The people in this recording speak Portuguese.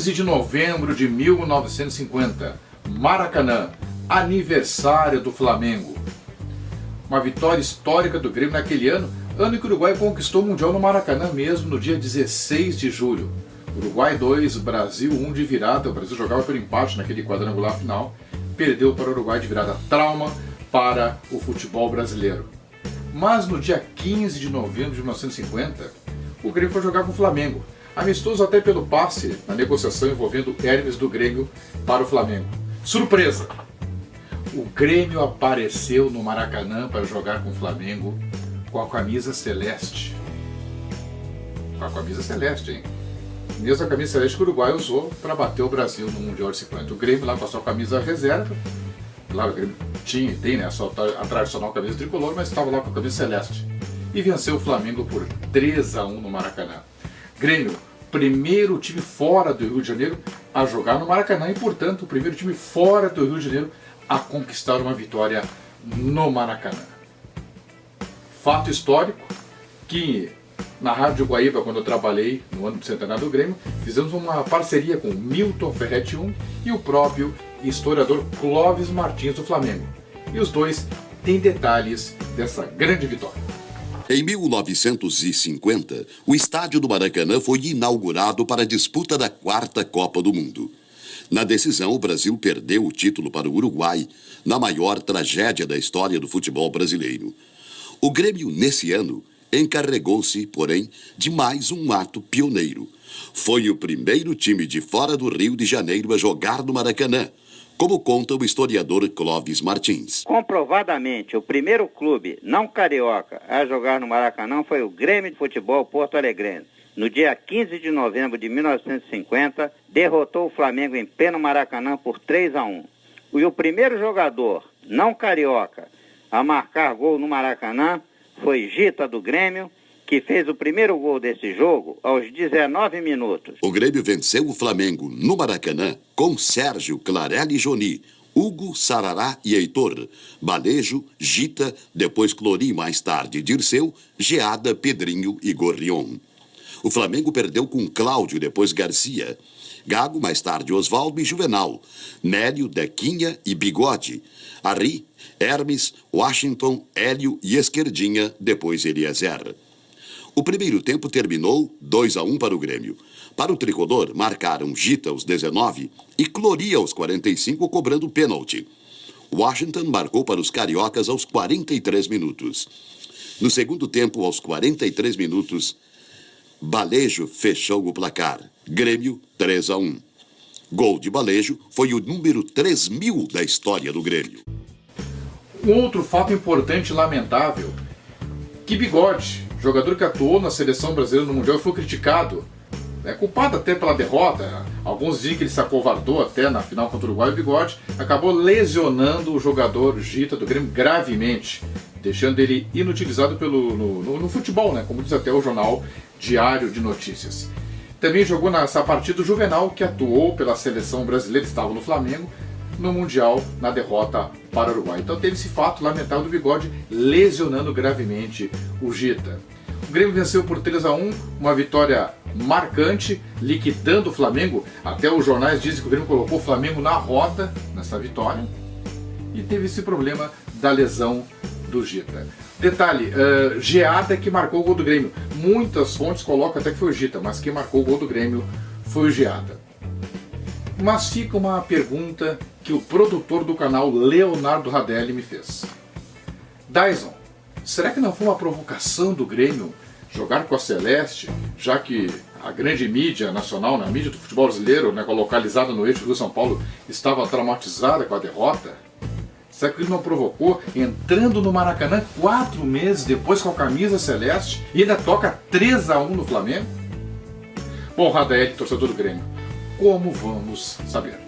De novembro de 1950, Maracanã, aniversário do Flamengo. Uma vitória histórica do Grêmio naquele ano em que o Uruguai conquistou o Mundial no Maracanã mesmo, no dia 16 de julho. Uruguai 2, Brasil 1 de virada. O Brasil jogava pelo empate naquele quadrangular final, perdeu para o Uruguai de virada. Trauma para o futebol brasileiro. Mas no dia 15 de novembro de 1950, o Grêmio foi jogar com o Flamengo. Amistoso até pelo passe na negociação envolvendo Hermes do Grêmio para o Flamengo. Surpresa! O Grêmio apareceu no Maracanã para jogar com o Flamengo com a camisa celeste. Com a camisa celeste, hein? Mesma camisa celeste que o Uruguai usou para bater o Brasil no Mundial de 50. O Grêmio lá com a sua camisa reserva. Claro, o Grêmio tem, né, a tradicional camisa tricolor, mas estava lá com a camisa celeste. E venceu o Flamengo por 3-1 no Maracanã. Grêmio, primeiro time fora do Rio de Janeiro a jogar no Maracanã e, portanto, o primeiro time fora do Rio de Janeiro a conquistar uma vitória no Maracanã. Fato histórico que na Rádio Guaíba, quando eu trabalhei no ano do centenário do Grêmio, fizemos uma parceria com Milton Ferretti e o próprio historiador Clóvis Martins do Flamengo. E os dois têm detalhes dessa grande vitória. Em 1950, o estádio do Maracanã foi inaugurado para a disputa da 4ª Copa do Mundo. Na decisão, o Brasil perdeu o título para o Uruguai, na maior tragédia da história do futebol brasileiro. O Grêmio, nesse ano, encarregou-se, porém, de mais um ato pioneiro. Foi o primeiro time de fora do Rio de Janeiro a jogar no Maracanã, como conta o historiador Clóvis Martins. Comprovadamente, o primeiro clube não carioca a jogar no Maracanã foi o Grêmio de Futebol Porto Alegrense. No dia 15 de novembro de 1950, derrotou o Flamengo em pleno Maracanã por 3-1. E o primeiro jogador não carioca a marcar gol no Maracanã foi Gita do Grêmio, que fez o primeiro gol desse jogo aos 19 minutos. O Grêmio venceu o Flamengo no Maracanã com Sérgio, Clarelli e Joni, Hugo, Sarará e Heitor, Balejo, Gita, depois Clori, mais tarde Dirceu, Geada, Pedrinho e Gorrion. O Flamengo perdeu com Cláudio, depois Garcia, Gago, mais tarde Osvaldo e Juvenal, Nélio, Dequinha e Bigode, Ari, Hermes, Washington, Hélio e Esquerdinha, depois Eliezer. O primeiro tempo terminou 2-1 para o Grêmio. Para o tricolor, marcaram Gita aos 19 e Clori aos 45, cobrando pênalti. Washington marcou para os cariocas aos 43 minutos. No segundo tempo, aos 43 minutos, Balejo fechou o placar. Grêmio 3-1. Gol de Balejo foi o número 3.000 da história do Grêmio. Um outro fato importante e lamentável, que Bigode, jogador que atuou na seleção brasileira no Mundial e foi criticado, culpado até pela derrota, alguns dizem que ele se acovardou até na final contra o Uruguai. O Bigode acabou lesionando o jogador Gita do Grêmio gravemente, deixando ele inutilizado no futebol, como diz até o jornal Diário de Notícias. Também jogou nessa partida o Juvenal, que atuou pela seleção brasileira, estava no Flamengo, no Mundial, na derrota para o Uruguai. Então teve esse fato lamentável do Bigode lesionando gravemente o Gita. O Grêmio venceu por 3-1, uma vitória marcante, liquidando o Flamengo. Até os jornais dizem que o Grêmio colocou o Flamengo na rota nessa vitória. E teve esse problema da lesão do Gita. Detalhe, Geada que marcou o gol do Grêmio. Muitas fontes colocam até que foi o Gita, mas quem marcou o gol do Grêmio foi o Geada. Mas fica uma pergunta que o produtor do canal, Leonardo Radelli, me fez. Dyson, será que não foi uma provocação do Grêmio jogar com a Celeste, já que a grande mídia nacional, na mídia do futebol brasileiro, localizada no eixo Rio-São Paulo, estava traumatizada com a derrota? Será que ele não provocou, entrando no Maracanã 4 meses depois com a camisa celeste e ainda toca 3-1 no Flamengo? Bom, Radelli, torcedor do Grêmio, como vamos saber?